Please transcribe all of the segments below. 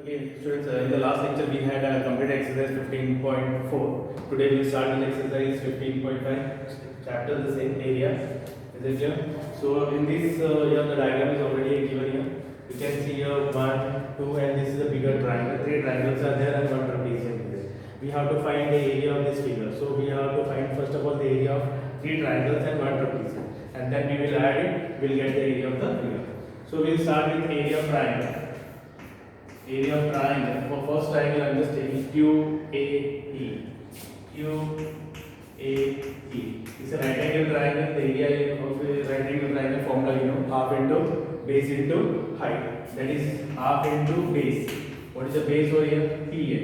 Okay, students, in the last lecture we had completed exercise 15.4. Today we will start with exercise 15.5, chapter the same area. Is it clear? So in this, here the diagram is already given here. You can see here 1, 2, and this is a bigger triangle. 3 triangles are there and 1 trapezium is there. We have to find the area of this figure. So we have to find first of all the area of 3 triangles and 1 trapezium, and then we will add it. We will get the area of the figure. So we will start with area of triangle. Area of triangle. For first triangle, I am just taking QAE. QAE. It's a right angle triangle. The area of a right angle triangle formula, you know, half into base into height. That is half into base. What is the base over here? PA.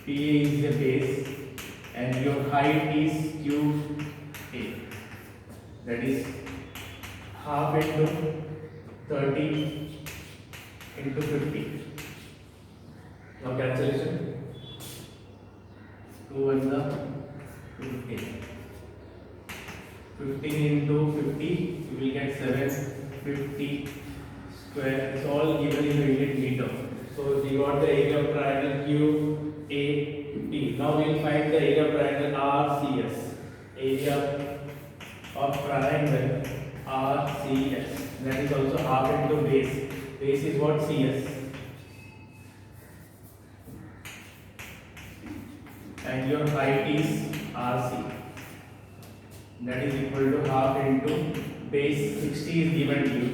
PA is the base, and your height is QA. That is half into 30 into 50. Now cancellation. 2 and the 15. 15 into 50, you will get 750 square. It's all given in the unit meter. So we got the area of triangle QAP. Now we will find the area of triangle RCS. Area of triangle RCS. That is also half into base. Base is what? CS. And your height is RC. That is equal to half into base 60 is given to you,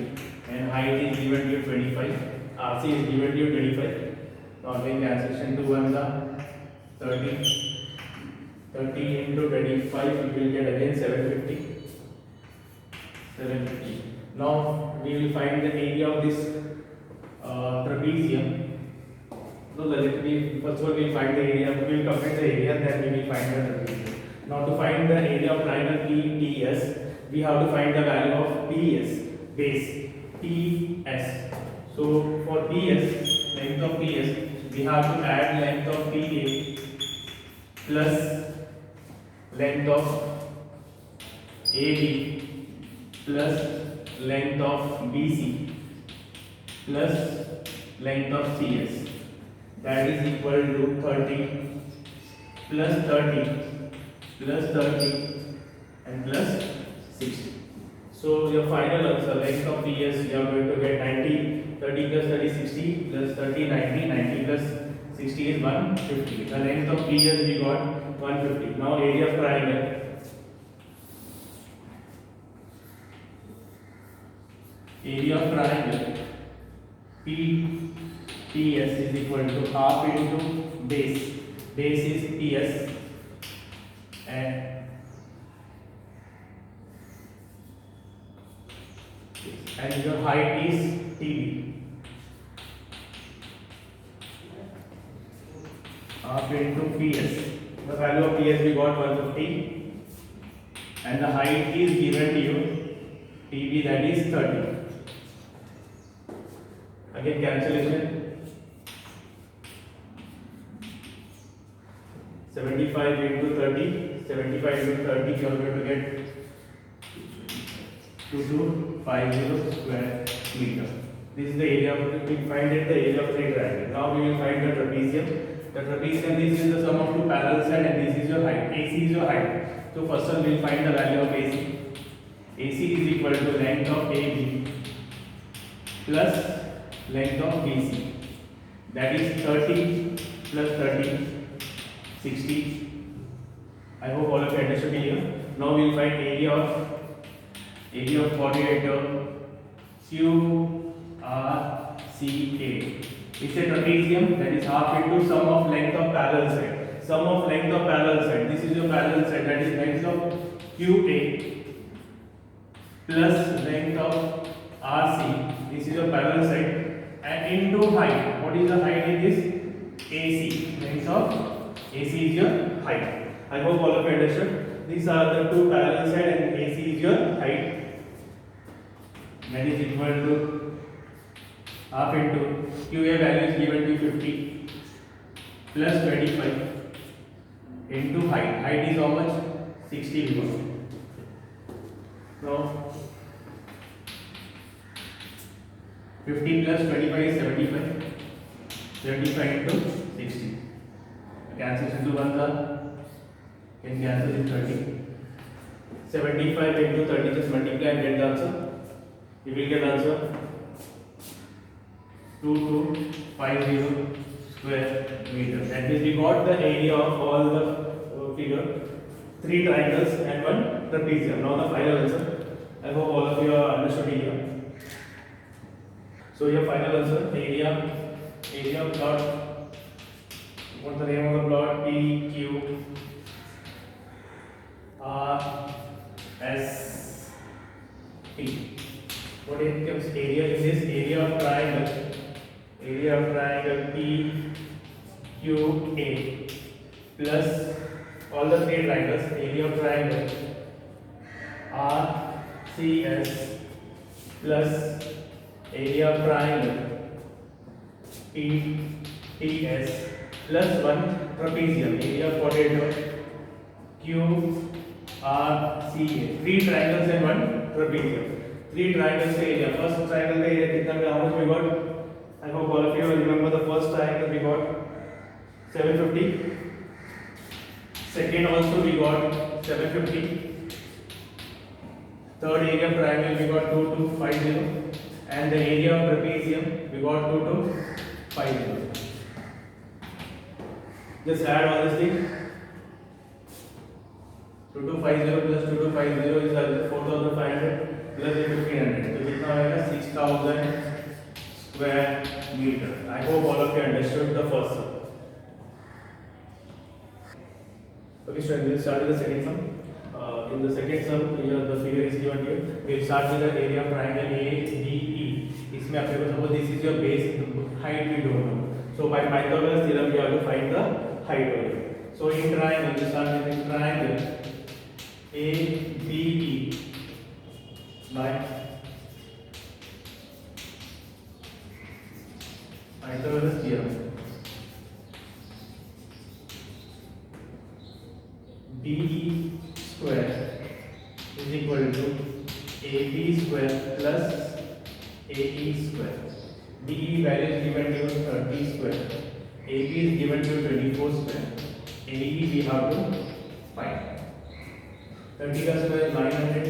and height is given to you 25. RC is given to you 25. Now again cancellation, 2 and the 30. 30 into 25, you will get again 750. 750. Now we will find the area of this trapezium. So let me first of all we will find the area. We will complete the area, then we will find the trapezium. Now to find the area of triangle PTS, we have to find the value of PS, base PS. So for PS, length of PS, we have to add length of PA plus length of AB plus length of BC plus length of CS. That is equal to 30 plus 30 plus 30 and plus 60. So your final answer, length of PS, you are going to get 90. 30 plus 30 60 plus 30 90. 90 plus 60 is 150. The length of PS we got 150. Now area of triangle. Area of triangle PTS is equal to half into base. Base is PS and your height is TB. Half into PS. The value of PS we got 150, and the height is given to you TB, that is 30. Again cancellation. 75 into 30. 75 into 30, you are going to get 2250 square meter. This is the area of, we find it the area of the triangle. Now we will find the trapezium. The trapezium, this is the sum of two parallel sides, and this is your height. AC is your height. So first one we will find the value of AC. AC is equal to length of AB plus length of BC. That is 30 plus 30, 60. I hope all of you understood here. Now we will find area of quadrilateral QRCA. It's a trapezium, that is half into sum of length of parallel side. Sum of length of parallel side. This is your parallel side, that is length of QA plus length of RC. This is your parallel side, and into height. What is the height in this? AC. Length of AC is your height. I hope all of you understood. These are the two parallel side, and AC is your height. That is equal to half into QA value is given to 50 plus 25 into height. Height is how much? 60 meters. Now 50 plus 25 is 75. 75 into 60. Cancels into 1 can cancel in 30. 75 into 30, just multiply and get the answer. You will get answer 2250 square meter. That means we got the area of all the figure, 3 triangles and 1 trapezium. Now the final answer. I hope all of you are understood here. So your final answer, area plot. What's the name of the plot? P Q R S T. What it comes area is this area of triangle P Q A plus all the 3 triangles, area of triangle R C S plus area of triangle P T S plus 1 trapezium, area of quadrilateral Q R C A. 3 triangles and 1 trapezium. 3 triangles का area. First triangle का area कितना का? How much we got? I hope all of you remember the first triangle we got 750. Second also we got 750. Third area of triangle we got 2250, and the area of trapezium we got 2250. Just add all this thing. 2250 plus 2250 is 4500 plus 1500. So कितना आएगा? 6000 square meter. I hope all of you understood the first sum. Okay, so we'll start with the second sum. In the second sum, here the figure is given here. We'll start with the area of triangle ADE. इसमें आपके को suppose this is your base height we don't know. So by Pythagoras theorem we have to find the height of it. So in triangle, we start with the triangle ADE by Pythagoras theorem. BE square is equal to AB square plus AE square. BE value is given to 30 square. AB is given to 24 square. AE we have to find. 30 का square 900,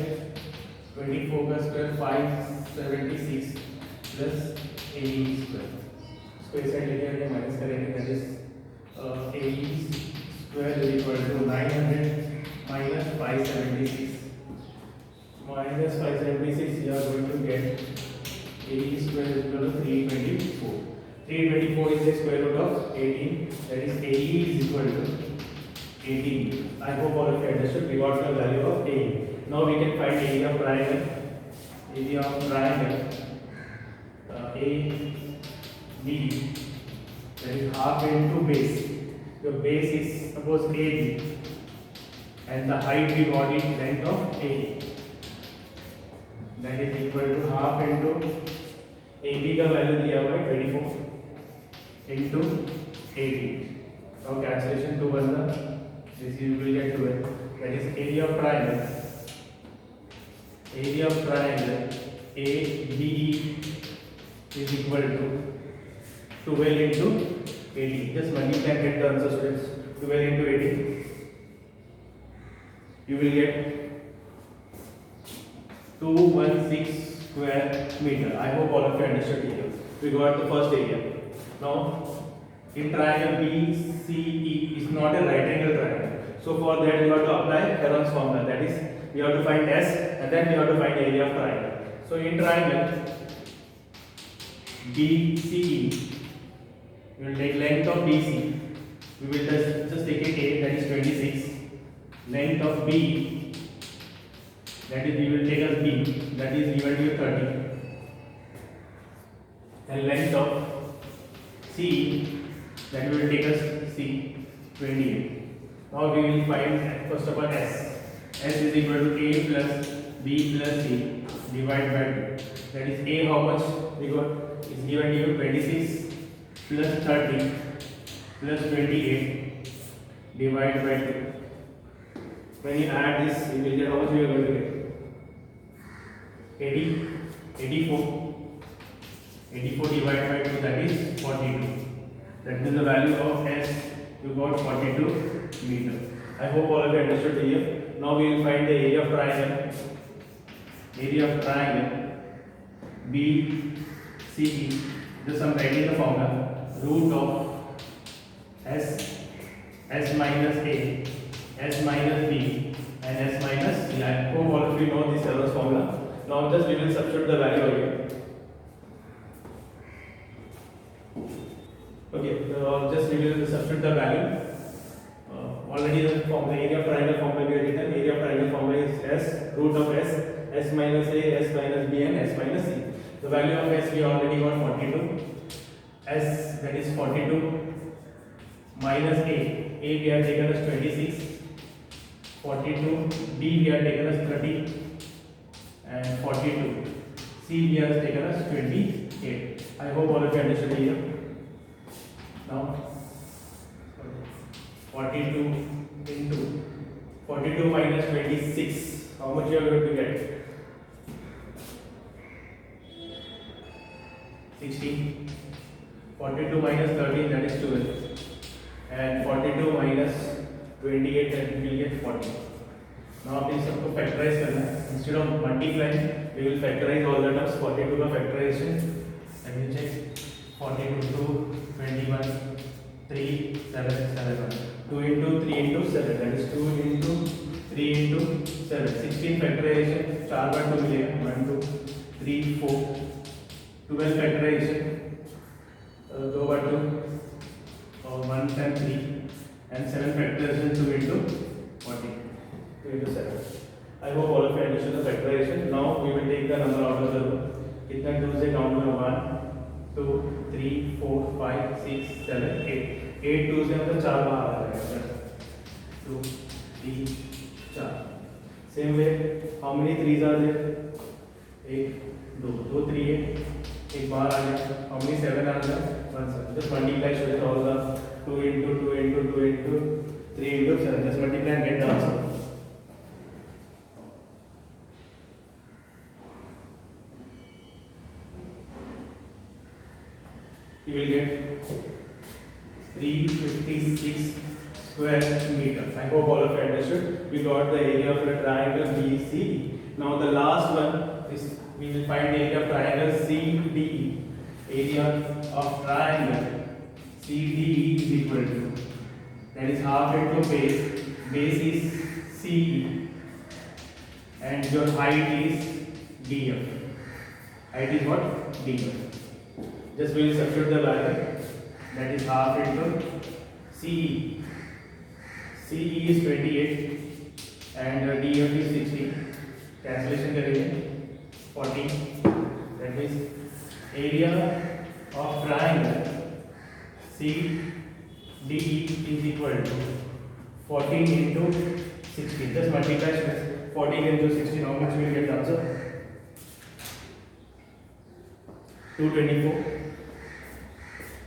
24 का square 576 plus AE square. Square side लेके आगे minus करेंगे, that is AE square is equal to 900 minus 576 minus 576. You are going to get AE square is equal to 324. 324 is the square root of 18. That is AE is equal to 18. I hope all of you understood. We got the value of AE. Now we can find area of triangle. Area of triangle AB, that is half into base. Your base is suppose AB, and the height we got is length of AE. That is equal to half into AB का value दिया हुआ है 24 into 18. Now cancellation 2 बंदा, this you will get 12. That is area of triangle. Area of triangle ABE is equal to 12 into 18. Just multiply and get the answer, students. 12 into 18. You will get 216 square meter. I hope all of you understood here. We got the first area. Now, in triangle BCE is not a right angle triangle. So for that you have to apply Heron's formula. That is, we have to find S and then we have to find area of triangle. So in triangle BCE, we will take length of BC. We will just take it A, that is 26. Length of B, that is we will take as B, that is given to you 30. And length of C, that we will take as C, 28. Now we will find first of all S. S is equal to A plus B plus C divided by 2. That is A, how much we got is given to you 26 plus 30 plus 28 divided by 2. When you add this, you will get how much we are going to get? 84 divided by 2, that is 42. That means the value of S you got 42 meter. I hope all of you understood here. Now we will find the area of triangle. Area of triangle BCE. Just I'm writing the formula. Root of S minus A, S minus B, and S minus C. I hope all of you know this Taylor's formula. Now just we will substitute the value again. Okay, just we will substitute the value. Already the area of triangle formula we have written. Area of triangle formula is S, root of S minus A, S minus B, and S minus C. The value of S we already got 42. S, that is 42 minus A we have taken as 26. 42, B we have taken as 30, and 42, C we have taken as 28. I hope all of you understood here. Now 42 into 42 minus 26, how much you are going to get? 16. 42 minus 13, that is 12, and 42 minus 28, that we will get 40. Now please सबको factorize करना है. Instead of multiplying, we will factorize all the terms. 42 का factorization, and we check 42 2 21 3 7 7 1. 2 into 3 into 7, that is 2 into 3 into 7. 16 factorization, 4 बार 2 मिलेगा. 1 2 3 4. 12 factorization, 2 बार 2, और 1 and 3. And 7 factorization 2 into 40, 2 into 7. I hope all of you understood the factorization. Now we will take the number out of the room. कितना 2 से count करो? 1 2 3 4 5 6 7 8. 8 2 से मतलब 4 बाहर आ जाएगा. 2 3 4. Same way, how many 3s are there? 1 2 2 3 है, एक बाहर आ गया. How many 7 are there? 1 7. Just multiply with all the 2 into 2 into 2 into 3 into 7. Just multiply and get the answer. You will get 356 square meters. I hope all of you understood. We got the area of the triangle BCE. Now the last one is we will find the area of triangle CDE. Area of triangle CDE is equal to, that is half into base is CE, and your height is DF. Height is what? DF. Just we will substitute the value, that is half into CE. CE is 28 and DF is 60. Cancellation करेंगे 40. That means area of triangle CDE is equal to 14 into 16. Just multiply 14 into 16. How much we will get the answer? 224.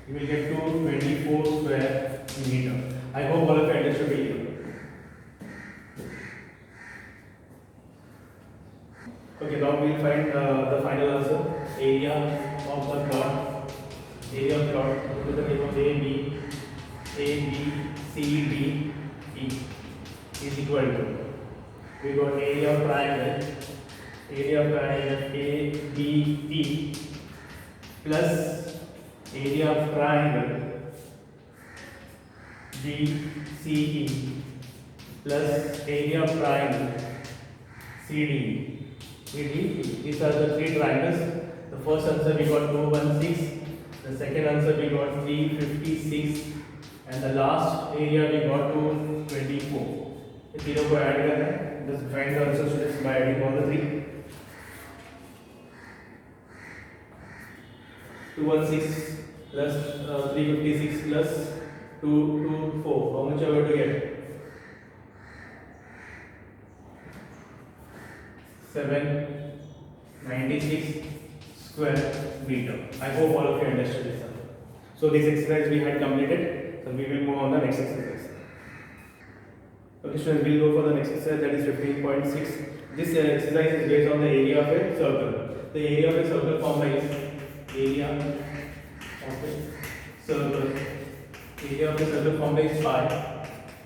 You will get 224 square meter. I hope all of you understood it. Okay, now we will find the final answer. Area of the plot. Area of plot to the table A, B, C, D, E is equal to, we got area of triangle A, B, E plus area of triangle B, C, E plus area of triangle C, D, E. These are the three triangles. The first answer we got 216. The second answer we got 356, and the last area we got 224. इस तीनों को add करना है. Just find the answer students by adding all the three. 216 plus 356 plus 224. How much are we going to get? 796 square meter. I hope all of you understood this. So this exercise we had completed. So we will move on the next exercise. Okay, students, we will go for the next exercise, that is 15.6. This exercise is based on the area of a circle. The area of a circle formula is area of a circle area of the circle formula is pi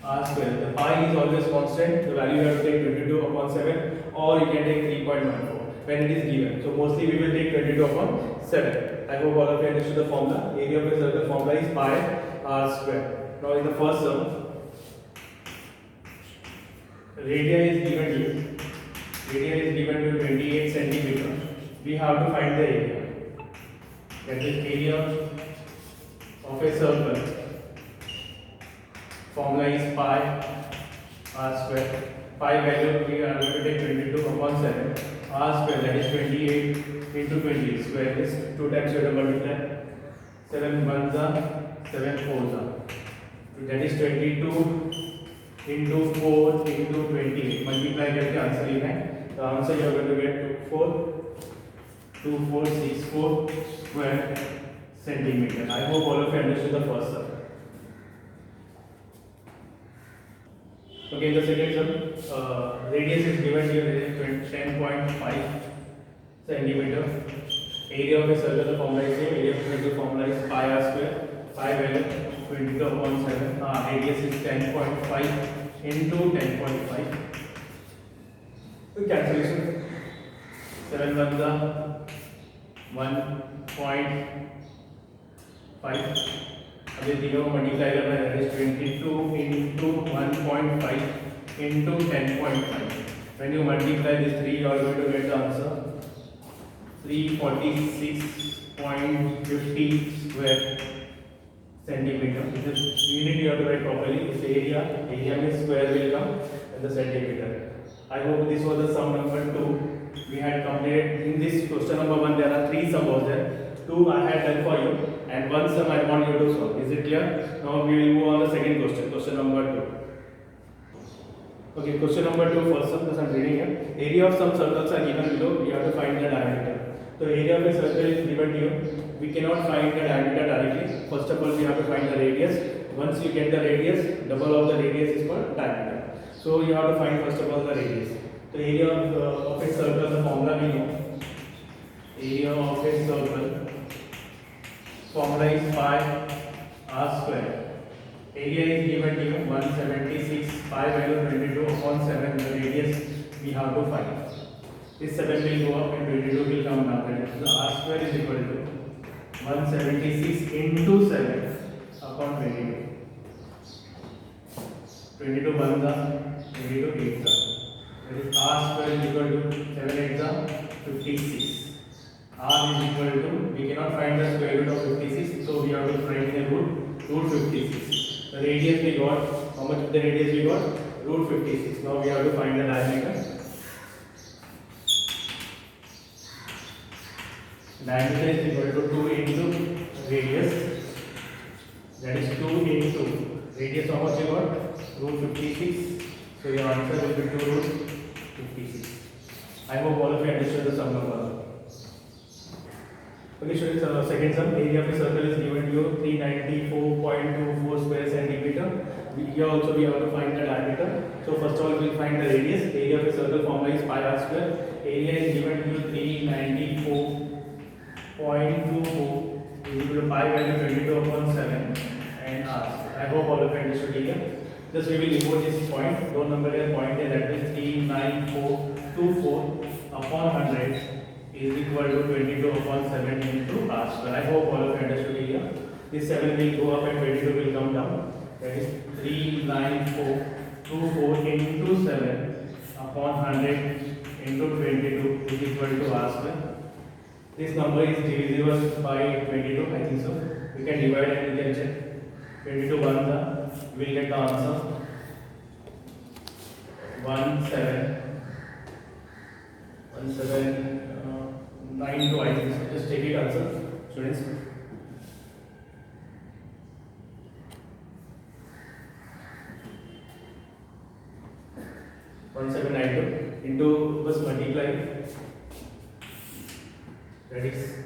r square. The pi is always constant. The value you have to take 22 upon 7, or you can take 3.14 when it is given. So mostly we will take 22 upon 7. I hope all of you understood the formula. Area of the circle formula is pi r square. Now in the first sum, radii is given to you. Radii is given to 28 centimeter. We have to find the area. That is area of a circle. Formula is pi r square. Pi value we are going to take 22 upon 7. R square, that is 28 into 20 square is 2 times you have to multiply. 7 ones are 7 fours are. That is 22 into 4 into 28. Multiply करके answer लिखना है. The answer you are going to get 2464 square centimeter. I hope all of you understood the first sum. Okay, the second sum, radius is given here is 10.5 centimeter. Area of a circle, the formula is same. Area of a circle formula is pi r square. Pi value 22 upon 7. Radius is 10.5 into 10.5. So cancellation. 7 ones are 1.5. अभी दिया हुआ multiply करना है, that is 22 into 1.5 into 10.5. When you multiply this 3, you are going to get the answer 346.50 square centimeter. This unit you have to write properly. This area means square will come and the centimeter. I hope this was the sum number 2. We had completed in this question number 1. There are 3 sums out there. 2 I had done for you, and 1 sum I want you to solve. Is it clear? Now we will move on the second question. Question number 2. Okay, question number 2, first sum. Because I am reading here. Area of some circles are given below. We have to find the diameter. So area of a circle is given to you. We cannot find the diameter directly. First of all, we have to find the radius. Once you get the radius, double of the radius is called diameter. So you have to find first of all the radius. So area of a circle, the formula we know. Area of a circle formula is pi r square. Area is given to you 176. Pi value 22 upon 7. The radius we have to find. This 7 will go up and 22 will come down. So r square is equal to 176 into 7 upon 22. 22 ones are 22 eights are. That is r square is equal to 7 eights are 56. R is equal to, we cannot find the square root of 56, so we have to find the root 56. The radius we got, how much of the radius we got? Root 56. Now we have to find the diameter. Diameter is equal to 2 into radius. That is 2 into radius, how much you got? Root 56. So your answer will be 2 root 56. I hope all of you understood the sum number. Okay, students, second sum, area of a circle is given to you 394.24 square centimeter. Here also we have to find the diameter. So first of all, we will find the radius. Area of a circle formula is pi r square. Area is given to you 394.24 is equal to pi value 22 upon 7 and r. I hope all of you understood here. Just we will remove this point. Don't number here point here, that is 39424 upon 100. Is equal to 22 upon 7 into r square. I hope all of you understood here. This 7 will go up and 22 will come down. That is 39424 into 7 upon 100 into 22 is equal to r square. This number is divisible by 22, I think so. We can divide and we can check. 22 ones are, we will get the answer 1792, I think so. Just take it answer, students. into bus multiply, that is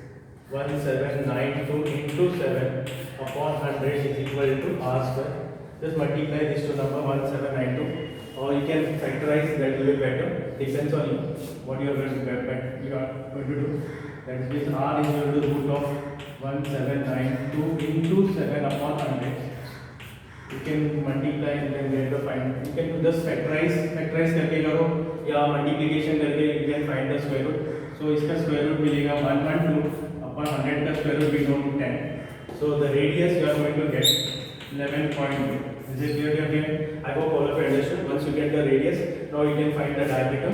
1792 into 7 upon 100 is equal to r square. Just multiply this to number 1792, or you can factorize, that will be better. Depends on you what you are going to do. That means r is equal to root of 1792 into 7 upon 100 You can multiply and then get the find. You can just factorize करके करो या multiplication करके you can find the square root. So इसका square root मिलेगा 112 upon 100 का square root we know 10. So the radius you are going to get 11.2. Is it clear again? I hope all of you understood. Once you get the radius, now you can find the diameter.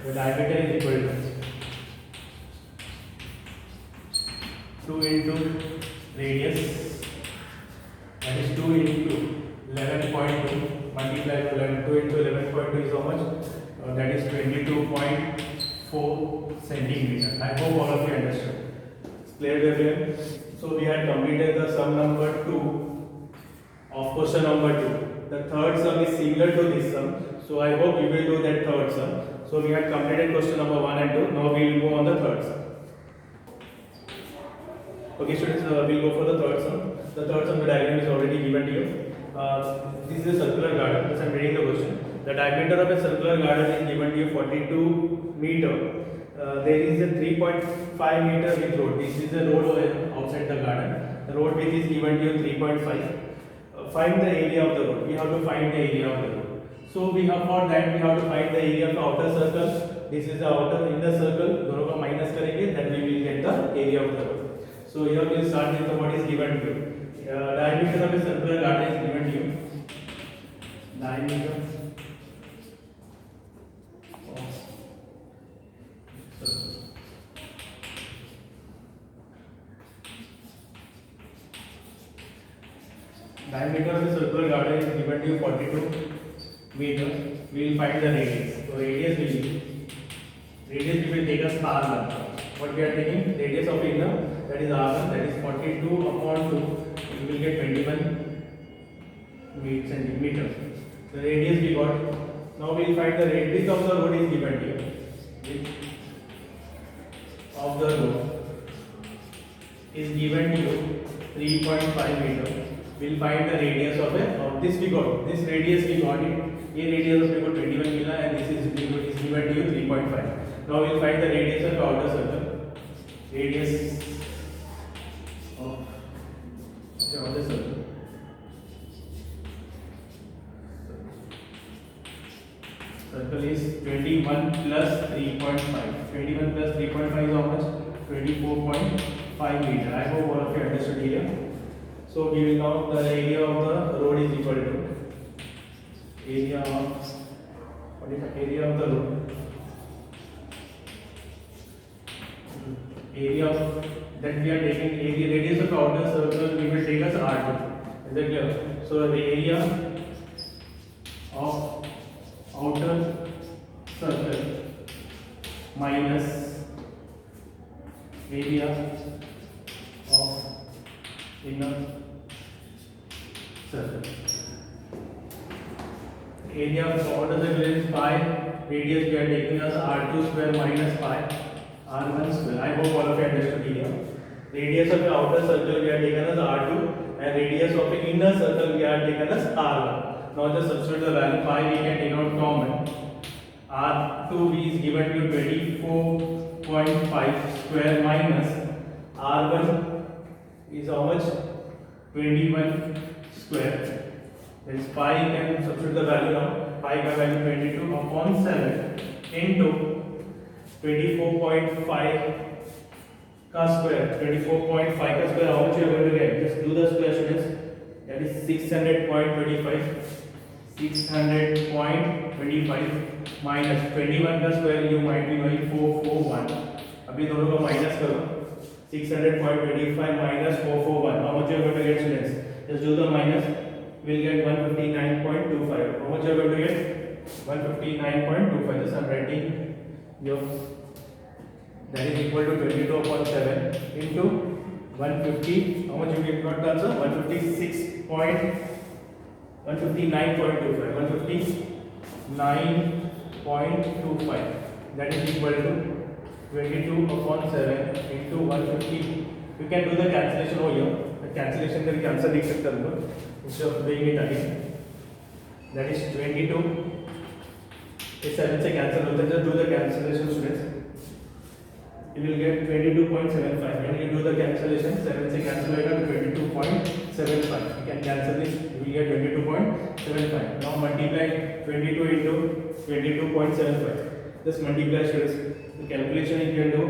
The diameter is equal to 2 into radius. That is 2 into 11.2 multiplied to 11. 2 into 11.2 is how much? That is 22.4 centimeter. I hope all of you understood. Clear here? So we had completed the sum number 2 of question number 2. The third sum is similar to this sum. So I hope you will do that third sum. So we had completed question number 1 and 2. Now we will go on the third sum. Okay students, we will go for the third sum. The third sum, the diagram is already given to you. This is a circular garden. As I am reading the question. The diameter of a circular garden is given to you 42 meter. There is a 3.5 meter width road. This is the road outside the garden. The road width is given to you 3.5. Find the area of the road. We have to find the area of the road. So we have for that we have to find the area of the outer circle. This is the outer inner circle. दोनों का minus करेंगे, then we will get the area of the road. So here we will start with what is given to you. Diameter of a circular garden is given to you. Diameter of circle. Diameter of a circular garden is given to you 42 meters. We will find the radius. So radius will take us R1. What we are taking? Radius of inner, that is R1, that is 42 upon 2. You will get 21 centimeters. The radius we got. Now we will find the radius of the road is given to you. Width of the road is given to you 3.5 meter. We will find the radius of this we got. This radius we got it. ये radius of 21 मिला and this is given to you 3.5. Now we will find the radius of the outer circle. Radius of the outer circle. Circle is 21 plus 3.5. 21 plus 3.5 is how much? 24.5 meter. I hope all of you understood here. So we will now the area of the road is equal to area of what is the area of the road? Area of that we are taking area radius of the outer circle we will take as R2. Is that clear? So the area of outer circle minus area of inner circle. Area of the outer circle is pi. Radius we are taking as R2 square minus pi R1 square. I hope all of you understood here. Radius of the outer circle we are taken as R2 and radius of the inner circle we are taken as R1. Now just substitute the value pi we can take out common. R2 is given to 24.5 square minus R1 is how much? 21 square. That is pi can substitute the value now. Pi by value 22 upon 7 into 24.5 का square. 24.5 का square how much you are going to get? Just do the square students. That is 600.25. 600.25 minus 21 का square you might be knowing 441. अभी दोनों को minus करो. 600.25 minus 441. How much you are going to get students? Just do the minus. We'll get 159.25. How much you are going to get? 159.25. Just I'm writing your that is equal to 22 upon 7 into 150. How much you get got the answer? 159.25. 159.25. That is equal to 22 upon 7 into 150. You can do the cancellation over here. The cancellation करके answer लिख सकते हो instead of doing it again. That is 22. इस 7 से cancel होता है. Just do the cancellation students. You will get 22.75. When you do the cancellation, 7 से cancel होगा तो 22.75. 22.75. We can cancel this. We will get 22.75. Now multiply 22 into 22.75. Just multiply students. The calculation you can do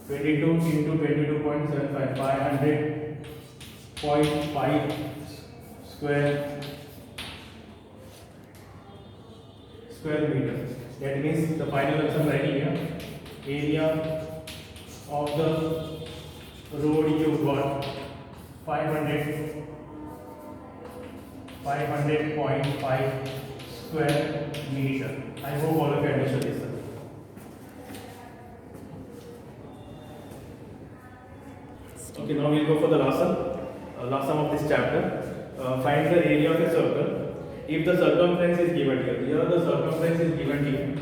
22 into 22.75, 500.5 square meter. That means the final answer I'm writing here. Area of the road you got 500.5 square meter. I hope all of you understood this. Okay, now we'll go for the last sum of this chapter. Find the area of a circle. If the circumference is given here, the circumference is given to you.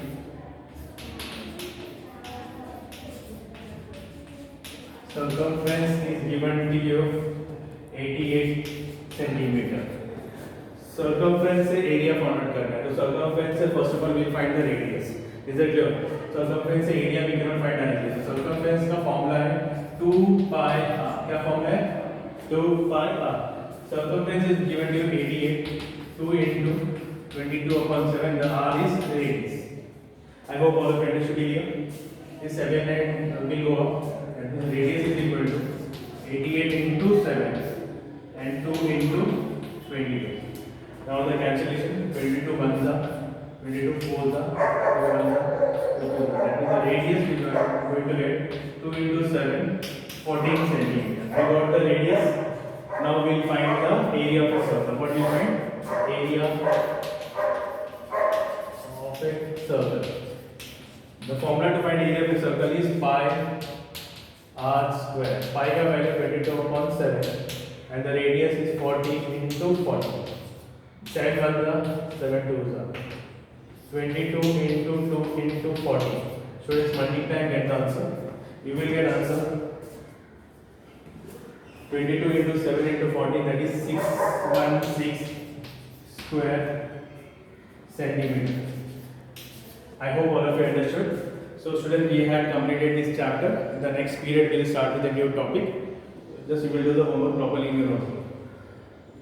Circumference is given to you 88 centimeter. Circumference से area find करना है, तो circumference से first of all we'll find the radius. Is it clear? Circumference से area we cannot find directly. So circumference का formula है 2 pi r. क्या formula है? 2 pi r. Circumference is given to you 88. 2 into 22/7. The r is radius. I hope all of you understood here. This 7 will go up. And the radius is equal to 88 into 7 and 2 into 22. Now the cancellation 22 ones are 22 fours are 2 ones are 2 fours. That means the radius we are going to get 2 into 7, 14 centimeters. We got the radius. Now we'll find the area of a circle. What we find? Area of a circle. The formula to find area of a circle is pi r square. Pi का value 22/7 and the radius is 40 into 40. 7 1 7 2 22 into 2 into 40. So let's multiply and get the answer. You will get answer 22 into 7 into 40, that is 616 square centimeter. I hope all of you understood. So students, we have completed this chapter. In the next period we will start with a new topic. Just you will do the homework properly in your own.